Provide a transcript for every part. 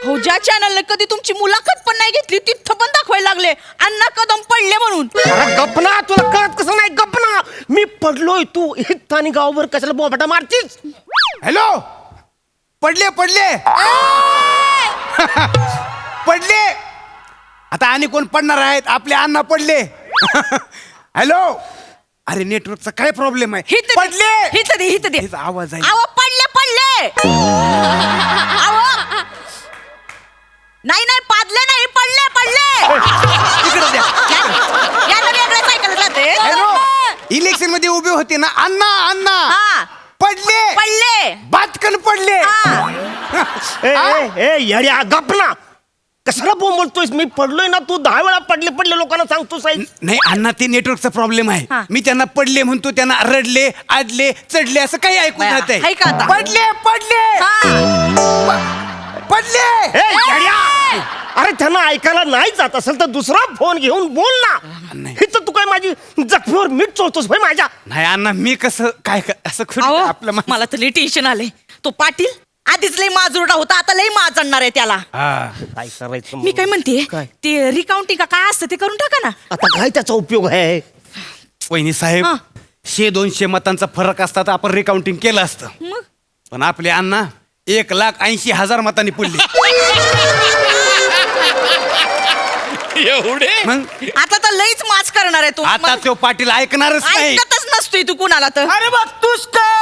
हो, ज्या चॅनलने कधी तुमची मुलाखत पण नाही घेतली तिथं पण दाखवायला लागले अण्णा कदम पडले म्हणून. अरे गपना, तुला कळत कसं नाही? गपना, मी पडलोय, तू हित आणि गावभर कशाला बोबाटा मारतीस? हॅलो, पडले पडले पडले. आता आणि कोण पडणार आहेत? आपले अण्णा पडले. हॅलो, अरे नेटवर्कचा काय प्रॉब्लेम आहे? पडले. हित दे हेच आवाज आहे. अहो पडले अहो नाही पादले नाही, पडले तिकडे द्या. याला वेगळंच ऐकायला जाते. हॅलो, इलेक्शन मध्ये उभे होते ना अण्णा, अण्णा हा, पडले, बातकन पडले. येड्या गपना, कशाला बोंबलतोयस? मी पडलोय ना, तू 10 वेळा पडले लोकांना सांगतो साहेब. नाही अण्णा, ते नेटवर्कचा प्रॉब्लेम आहे. हा. मी त्यांना पडले म्हणतो, त्यांना रडले, आडले, चढले असं काही ऐकून बया, जात हाय का आता? पडले पडले. अरे त्यांना ऐकायला नाही जात असेल तर दुसरा फोन घेऊन बोल ना. नाही. हिचं तू काय माझी जखमीवर मीठ चोळतोस भाई माझ्या? नाही अण्णा, मी कसं काय असं अहो, आपलं मला तर लई टेन्शन आलंय. तो पाटील आधीच लई माजुरडा होता, आता लई माजणार आहे त्याला. काय करायचं? मी काय म्हणते, काय? ते रिकाउंटिंग काय असतं ते करून टाका ना. आता काय त्याचा उपयोग आहे? वहिनी साहेब, हा. 100-200 मतांचा फरक असता तर आपण रिकाउंटिंग केलं असतं. मग पण आपले अण्णा 1,80,000 मतांनी पडले. एवढे मग आता तर लईच माच करणार आहे तू. आता तो पाटील ऐकणारच नाही. ऐकतच नसतोय तू कुणाला तर. अरे बघ तूच काय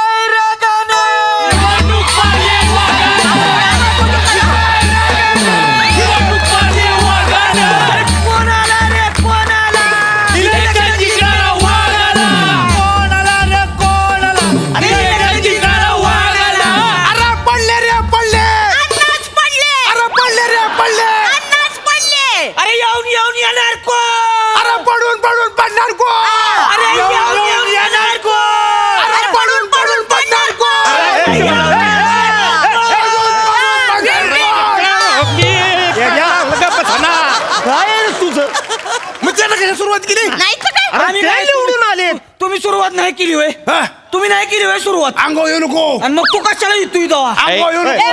सुरुवात केली? नाही तर काय? अरे ते निवडून आले. तुम्ही सुरुवात नाही केली होय? हा? तुम्ही नाही केली होय सुरुवात? अंगावर येऊ नको. आणि मग तू कशाला येतो इथं? अंगावर येऊ नको.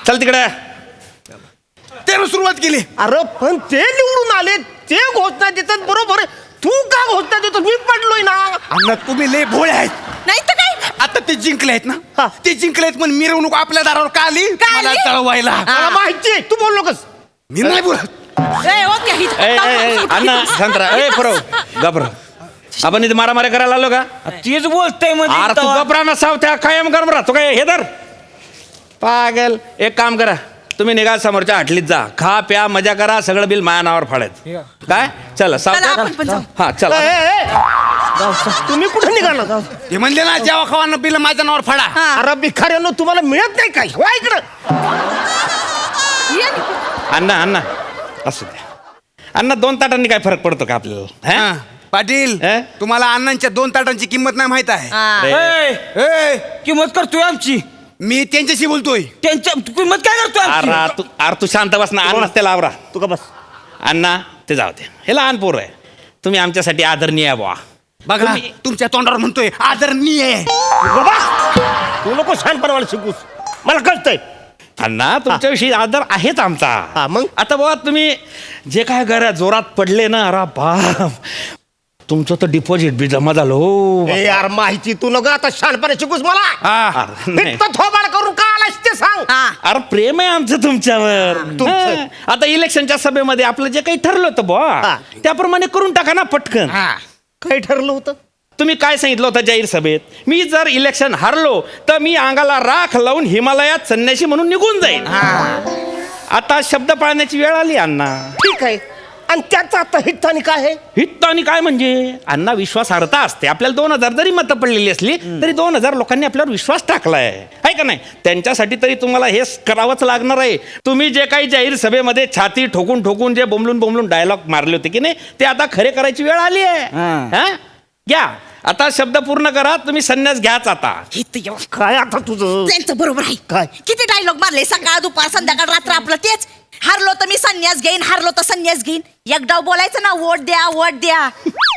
चल तिकडे. त्यानं सुरुवात केली. अरे पण ते निवडून आले, ते घोषणा देतात बरोबर आहे. तू का घोषणा देतो? मी पडलोय ना. अण्णा तुम्ही लय भोळे आहेत. नाही तर काय? आता ते जिंकले आहेत हा. ना, ते जिंकले आहेत पण मिरवणूक आपल्या दारावर का आली? का आली? मला चळवायला. मला माहिती आहे, तू बोल नकोस. मी नाही बोलत. ए, ओके, इथं. अण्णा शांत राहा. ए फरो गबर, आपण इथे मारामारी करायला आलो का? तेच बोलतय अरे तू गबरा ना सावत्या कायम गरम राहतो काय? हे धर पागल. एक काम करा, तुम्ही निघा समोरच्या हटलीत जा, खा प्या मजा करा, सगळं बिल माया नावावर फाडायचं. काय? चला चला, आपण पण जाऊ. हा चला. तुम्ही कुठे निघाला? ते म्हणले ना, जेव्हा खावानं पिलं माझ्या नावावर फाडा. हा. अरे भिकाऱ्यांनो, तुम्हाला मिळत नाही काय? वा इकडं. ये ना. अण्णा अण्णा असू द्या. अण्णा 2 ताटांनी काय फरक पडतो का आपल्याला? हा. हा? पाटील, हे? तुम्हाला अण्णांच्या 2 ताटांची किंमत नाही माहित आहे? हा. अरे, ए, किंमत करतोय आमची. मी त्यांच्याशी बोलतोय. त्यांच्या किंमत काय करतोय आमची? अरे तू शांत बस ना. अण्णा त्याला आवरा. तू का बस. अण्णा ते जाऊ दे, हे लहान पोर आहे. तुम्ही आमच्यासाठी आदरणीय आहे बुवा. बघा, तुमच्या तोंडावर म्हणतोय आदरणीय आहे. तू नको छानपणा मला शिकूस, मला कळतंय. अण्णा तुमच्याविषयी आदर आहेच आमचा. हा, मग? आता बाबा तुम्ही जे काय घरा जोरात पडले ना, अरे बाप, तुमचं तर डिपॉझिट बी जमा झालं हो. ए यार, माहिती तू नको आता छानपणा शिकूस मला. हा. अरे, नाही. इतकं थोबाड करून का आलास ते सांग. हा. अरे प्रेम आहे आमचं तुमच्यावर. तुमचं. हा. आता इलेक्शनच्या सभेमध्ये आपलं जे काही ठरलं होतं बुवा, हा. त्याप्रमाणे करून टाका ना पटकन. हा. काय ठरलं होतं? तुम्ही काय सांगितलं होतं जाहीर सभेत? मी जर इलेक्शन हारलो तर मी अंगाला राख लावून हिमालयात संन्याशी म्हणून निघून जाईल. आता शब्द पाळण्याची वेळ आली अण्णा. ठीक आहे. आणि त्याचं आता हित आणि काय आहे? हित आणि काय म्हणजे अण्णा, विश्वासार्हता असते. आपल्याला 2000 जरी मतं पडलेली असली तरी 2000 लोकांनी आपल्यावर विश्वास टाकलाय, आहे का नाही? त्यांच्यासाठी तरी तुम्हाला हे करावंच लागणार आहे. तुम्ही जे काही जाहीर सभेमध्ये छाती ठोकून ठोकून जे बोंबलून डायलॉग मारले होते की नाही, ते आता खरे करायची वेळ आली आहे. हा? घ्या आता शब्द पूर्ण करा. तुम्ही संन्यास घ्याच आता. इथं येऊ. काय आता तुझं? त्यांचं बरोबर आहे. काय? किती डायलॉग मारले, सकाळ दुपार संध्याकाळ रात्र आपलं तेच. हारलो तर मी संन्यास घेईन, हारलो तर संन्यास घेईन. एकदा बोलायचं ना, वोट द्या वोट द्या.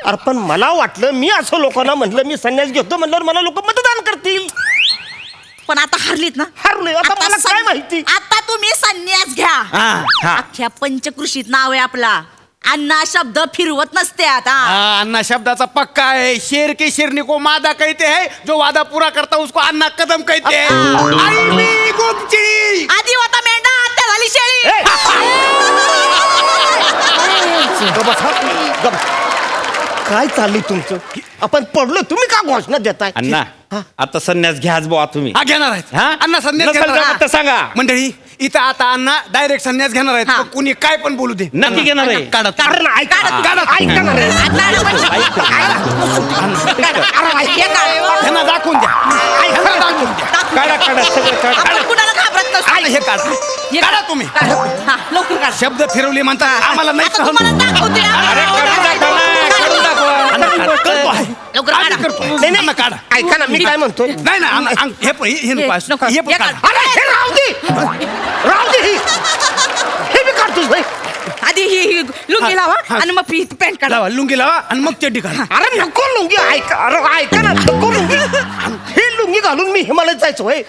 अरे पण मला वाटलं, मी असं लोकांना म्हटलं मी संन्यास घेतो म्हणल्यावर मला लोक मतदान करतील. पण आता हरलीत ना. हरलोय. आता मला काय माहिती? आता तुम्ही संन्यास घ्या. हा. अख्ख्या पंचकृषीत नाव आहे आपला. अण्णा शब्द फिरवत नसते आता. अन्ना शब्दाचा पक्का है, शेर के शेरनी को मादा कहते हैं, जो वादा पूरा करता है उसको अन्ना कदम कहते हैं. आई मी गोपची. आधी होता मेंढा, आता झाली शेळी. गप बसा. गप. काय चाललंय तुमचं? आपण पडलो, तुम्ही का घोषणा देताय? अण्णा आता संन्यास घ्याच बुवा तुम्ही. हा घेणार आहेत. हा? अण्णा संन्यास नसेल घेणार जमत आहेत. तर सांगा. मंडळी इथं आता अण्णा डायरेक्ट संन्यास घेणार आहेत. हा. मग कुणी काय पण बोलू दे. नक्की घेणार आहे. काढा. कारण ऐका काढा. काढा, ऐका ना रे. त्यांना दाखवून द्या. ह्यांना दाखवून द्या. काढा सगळं काढा. आपण कुणाला घाबरत नसतो. काढा, हे काढा. हे काढा तुम्ही. काढा. हा, लवकर काढा. शब्द फिरवले म्हणतात आम्हाला नाही आता सहन तुम्हाला होत. दाखवते ना. अरे काढून दाखवा ना, काढून दाखवा. अण्णा काढा. करतो आहे. लवकर आम्ही काढा. करतो. नाही, नाही. अण्णा काढा. ऐका ना, मी काय म्हणतोय? नाही नाही अण्णा, हे पण हे नको आहे. नको. हे पण हे काढा. काढ. अरे हे राहू दे. राहू दे. हे बी काढतोस भाई. आधी ही लुंगी लावा आणि मग पॅन्ट काढा. लावा लुंगी लावा आणि मग चड्डी काढा. अरे नको लुंगी. ऐका, अरे ऐका ना, नको लुंगी. ही लुंगी घालून मी हिमालयात जायचो होय.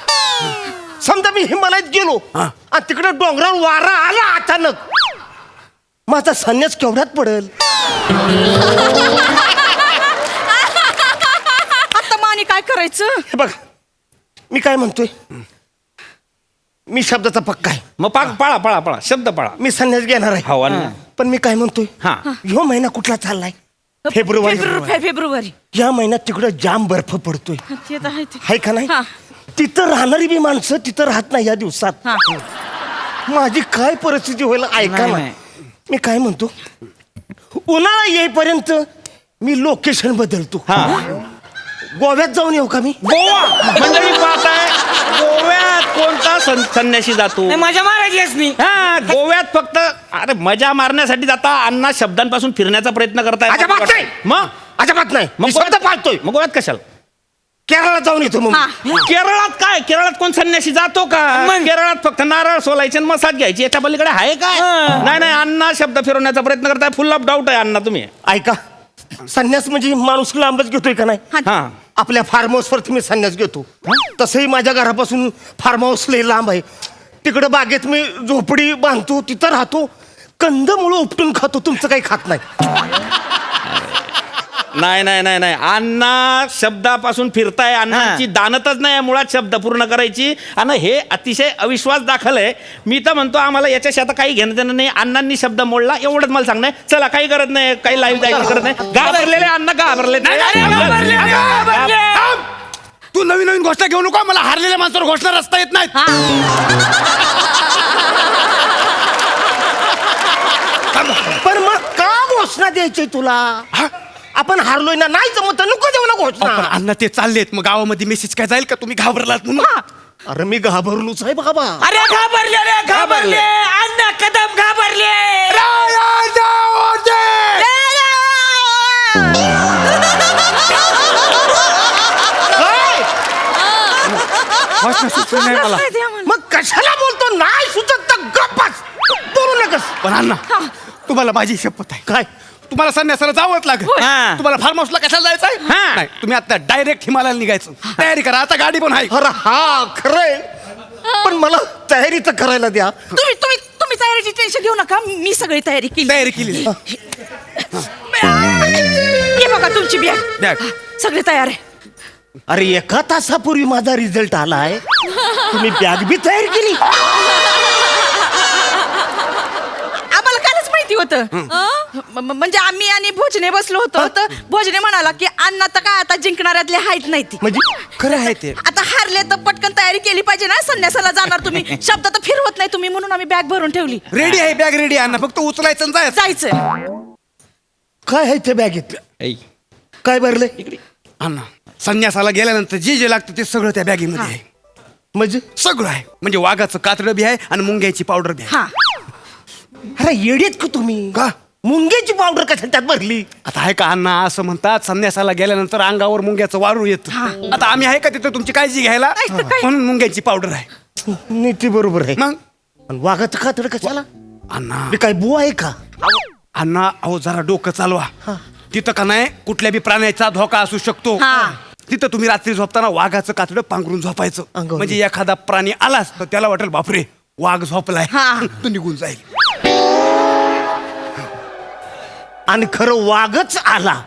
समजा मी हिमालयात गेलो हा. आणि तिकडे डोंगरावर वारा आला अचानक, माझा संन्यास केवढ्यात पडेल? आता मानी काय करायचं? हे बघ, मी काय म्हणतोय, मी शब्दाचा पक्का आहे. मग पळा शब्द पळा. मी संन्यास घेणार आहे. हो अण्णा. पण मी काय म्हणतोय, हा. ह्यो महिना कुठला चाललाय? फेब्रुवारी. फेब्रुवारी. या महिन्यात तिकडं जाम बर्फ पडतोय, ते तर आहे ते. हाय का नाही? हा. तिथं राहणारी बी माणसं तिथं राहत नाही या दिवसात. हा. माझी काय परिस्थिती होईल ऐका नाही, ना. मी काय म्हणतो, उन्हाळा येईपर्यंत मी लोकेशन बदलतो. हा. गोव्यात जाऊन येऊ का मी? गोवा मंडळी पाहताय, गोव्यात कोणता संन्यासी जातो? नाही, माझ्या महाराज मी. हा, गोव्यात फक्त अरे मजा मारण्यासाठी जाता. अण्णा शब्दांपासून फिरण्याचा प्रयत्न करताय. अजिबात नाही. मग अजिबात नाही. मग मी शब्द पाळतोय. मग गोव्यात कशाला? केरळला जाऊन येतो मग. हा. केरळात काय? केरळात कोण संन्यासी जातो का? मग? केरळात फक्त नारळ सोलायचे आणि मसाज घ्यायची. याच्या पलीकडे आहे काय? हा. नाही अण्णा शब्द फिरवण्याचा प्रयत्न करताय. फुल ऑफ डाऊट आहे अण्णा तुम्ही. ऐका, संन्यास म्हणजे माणूस लांबच घेतोय का नाही? हा. आपल्या फार्म हाऊसवरती मी संन्यास घेतो. तसंही माझ्या घरापासून फार्म हाऊस लय लांब आहे. तिकडं बागेत मी झोपडी बांधतो, तिथं राहतो, कंदमुळं उपटून खातो. तुमचं काही खात नाही. नाही अण्णा शब्दापासून फिरताय. अण्णांची दानतच नाही मुळात शब्द पूर्ण करायची. आणि हे अतिशय अविश्वास दाखल आहे. मी तर म्हणतो आम्हाला याच्याशी आता काही घेणं देणं नाही. अण्णांनी शब्द मोडला एवढंच मला सांगणं. चला काही गरज नाही, काही लाईव्ह जायची गरज नाही. घाबरलेले अण्णा घाबरले. तू नवीन नवीन घोषणा घेऊ नको. मला हारलेल्या माणसावर घोषणा रस्ता येत नाहीत. पण मग का घोषणा द्यायची तुला? आपण हारलोय ना, नाही जमत तर नको देऊ ना पण घोषणा. अण्णा ते चाललेत. मग गावामध्ये मेसेज काय जाईल का तुम्ही घाबरलात म्हणून? अरे मी घाबरलोच आहे बाबा. अरे घाबरले अण्णा कदम घाबरले. घोषणा सुचली नाही मला. मग कशाला बोलतो? नाही सुचत तर गप्पच बोलू नकस. पण अण्णा तुम्हाला माझी शपथ आहे. काय? तुम्हाला संन्यासाला जावंच लागेल. हा. तुम्हाला फार्म हाऊसला कशाला जायचंय? हा. नाही, तुम्ही आता डायरेक्ट हिमालयाला निघायचं. तयारी करा, आता गाडी पण आहे. अरे हा खरंय, पण मला तयारी तर करायला द्या. तुम्ही तयारीची टेन्शन घेऊ नका. मी सगळी तयारी केली. तयारी केली. हे बघा तुमची बॅग. बॅग सगळी तयार आहे. अरे एका तासापूर्वी माझा रिझल्ट आलाय, तुम्ही बॅग बी तयार केली? आम्हाला कालच माहिती होतं. म्हणजे आम्ही आणि भोजने बसलो होतो, तर भोजने म्हणाला की अण्णा तर काय आता जिंकणाऱ्यातले आहेत नाही ती. म्हणजे खरं आहे ते. आता हारले तर पटकन तयारी केली पाहिजे ना. संन्यासाला जाणार तुम्ही, शब्द तर फिरवत नाही तुम्ही, म्हणून आम्ही बॅग भरून ठेवली. रेडी आहे, बॅग रेडी आहे. अण्णा फक्त उचलायचं आणि जायचं. जायचं. काय आहे ते बॅगेत? ऐ, काय भरले? अण्णा संन्यासाला गेल्यानंतर जे जे लागतं ते सगळं त्या बॅगेमध्ये आहे. म्हणजे सगळं आहे. म्हणजे वाघाचं कातडं बी आहे आणि मुंग्याची पावडर बी आहे. हा. अरे येडेत का तुम्ही? का? मुंग्याची पावडर कशा त्यात भरली? आता आहे का अण्णा, असं म्हणतात संन्यासाला गेल्यानंतर अंगावर मुंग्याचं वारू येतं. आता आम्ही आहे का तिथं तुमची काळजी घ्यायला? नाही तर काय? म्हणून मुंग्याची पावडर आहे. नीती बरोबर आहे. मग पण वाघाचं खातड कशाला? अण्णा मी काय बुवा आहे का? अण्णा अहो जरा डोकं चालवा. तिथं का नाही कुठल्या बी प्राण्याचा धोका असू शकतो. हा. तिथं तुम्ही रात्री झोपताना वाघाचं कातडं पांघरून झोपायचं अंगावर. म्हणजे एखादा प्राणी आलाच तर त्याला वाटेल बापरे वाघ झोपलाय हा. तो निघून जाईल. आणि खरं वाघच आला.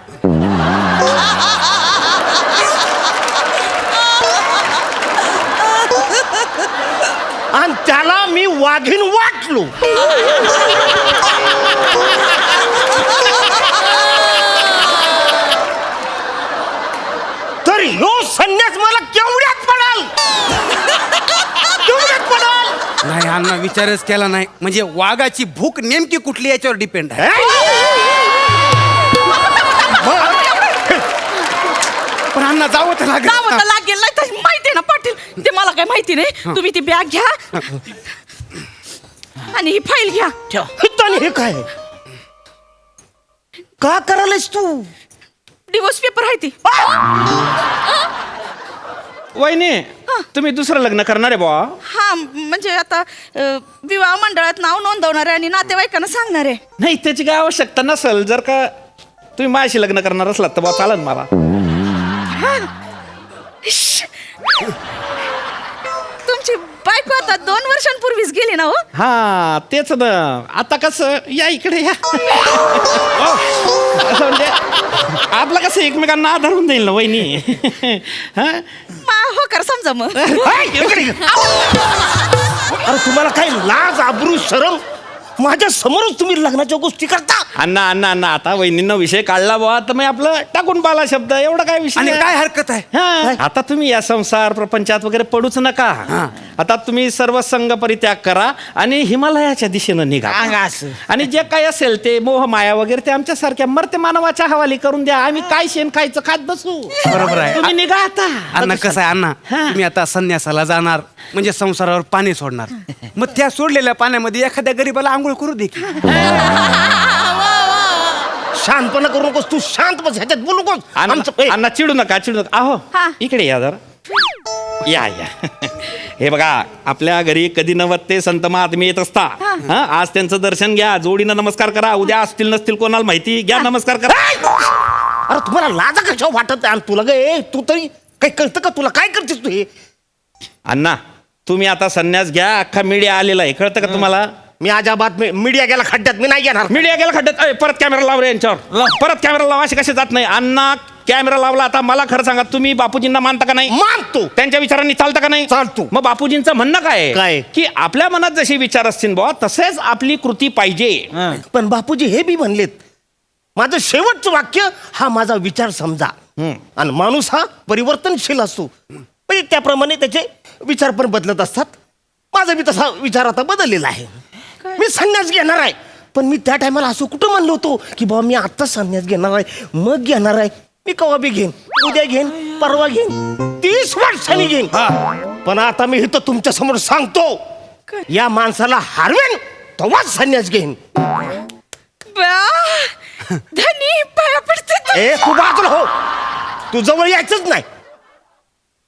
आणि त्याला मी वाघीण वाटलो. तर ह्यो संन्यास मला केवढ्यात पडाल. केवढ्यात पडाल. नाही अण्णा विचारच केला नाही म्हणजे वाघाची भूक नेमकी कुठली याच्यावर डिपेंड आहे. पण अण्णा जावं तर लागेल. जावं तर लागेल नाही तर माहिती आहे ना पाटील ते मला काय माहिती नाही. तुम्ही ती बॅग घ्या आणि ही फाईल घ्या ठेवा. आणि हे काय का करायलास तू. डिवोर्स पेपर आहे ती. वहिनी तुम्ही दुसरं लग्न करणार आहे बुवा. हा म्हणजे आता विवाह मंडळात नाव नोंदवणार आहे आणि नातेवाईकांना सांगणार आहे. नाही त्याची काय आवश्यकता नसेल. जर का तुम्ही माझ्याशी लग्न करणार असलात तर बुवा चालेल मला. तुमची बायको आता 2 वर्षांपूर्वीच गेली ना हो. हा तेच ना. आता कसं या इकडे या. असं म्हणजे आपलं कसं एकमेकांना आधार होऊन जाईल ना वहिनी. हा हो कर समजा मग. हाय, इकडे ये. अरे तुम्हाला काय लाज आबरू शरम माझ्या समोरच तुम्ही लग्नाच्या गोष्टी करता. अण्णा अण्णा अण्णा आता वहिनींना विषय काढला बुवा तर मग आपलं टाकून पाला शब्द एवढा काय विषय आणि नाही. काय हरकत आहे. हा. आता तुम्ही या संसार प्रपंचात वगैरे पडूच नका. आता तुम्ही सर्व संघ परित्याग करा आणि हिमालयाच्या दिशेनं निघा. आणि जे काय असेल ते मोह माया वगैरे ते आमच्या सारख्या मरते मानवाच्या हवाली करून द्या. आम्ही काय शेण खायचं खात बसू. बरोबर आहे. तुम्ही निघा आता. अण्णा कसं आहे अण्णा हा. तुम्ही आता संन्यासाला जाणार म्हणजे संसारावर पाणी सोडणार मग त्या सोडलेल्या पाण्यामध्ये एखाद्या गरीबाला आंघोळ करू दे की. शांतपणा करू नकोस तू. शांत बस ह्याच्यात बोलू नकोस. अण्णा अण्णा चिडू नका चिडू नका. हा. अहो इकडे या जरा. या या. हे बघा आपल्या घरी कधी नव्हत ते संत महात्मे येत असता. हा आज त्यांचं दर्शन घ्या. जोडीनं नमस्कार करा. उद्या असतील नसतील कोणाला माहिती. घ्या नमस्कार करा. अरे तुम्हाला लाजा कशा वाटत आहे तुला गे. तू तरी काही कळतं का तुला. काय करतेस तू हे. अण्णा तुम्ही आता संन्यास घ्या. अख्खा मीडिया आलेला आहे कळतं का तुम्हाला. मी अजाबात मीडिया गेला खड्ड्यात मी नाही घेणार. मीडिया गेला खड्ड्यात. अय, परत कॅमेरा लाव रे यांच्यावर. परत कॅमेरा लावा. असे कसे जात नाही. अण्णा कॅमेरा लावला. आता मला खरं सांगा तुम्ही बापूजींना मानता का नाही. मानतो. त्यांच्या विचारांनी चालतं का नाही. चालतो. मग बापूजींचं म्हणणं काय काय? आहे की आपल्या मनात जसे विचार असतील बुवा तसेच आपली कृती पाहिजे. पण बापूजी हे बी म्हणलेत माझं शेवटचं वाक्य हा माझा विचार समजा. आणि माणूस हा परिवर्तनशील असतो म्हणजे त्याप्रमाणे त्याचे विचार पण बदलत असतात. माझा बी तसा विचार आता बदललेला आहे. मी संन्यास घेणार आहे. पण मी त्या टायमाला असं कुठं म्हणलो होतो की बाबा मी आता संन्यास घेणार आहे मग घेणार आहे. मी कवा बी घेईन. उद्या घेईन परवा घेईन 30 वर्षांनी घेईन. पण आता मी इथं तुमच्या समोर सांगतो या माणसाला हारवेन तेव्हाच संन्यास घेईन. धनी पाया पडते. ए तू बाजूला हो. तू जवळ यायचंच नाही.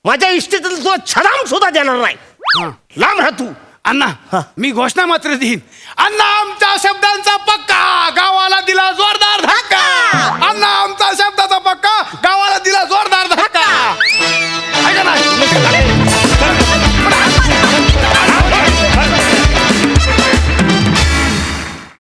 माझ्या इष्टीतील तुला छदाम सुद्धा देणार नाही. लांब राह तू. अण्णा मी घोषणा मात्र देईन. अण्णा आमच्या शब्दांचा पक्का गावाला दिला जो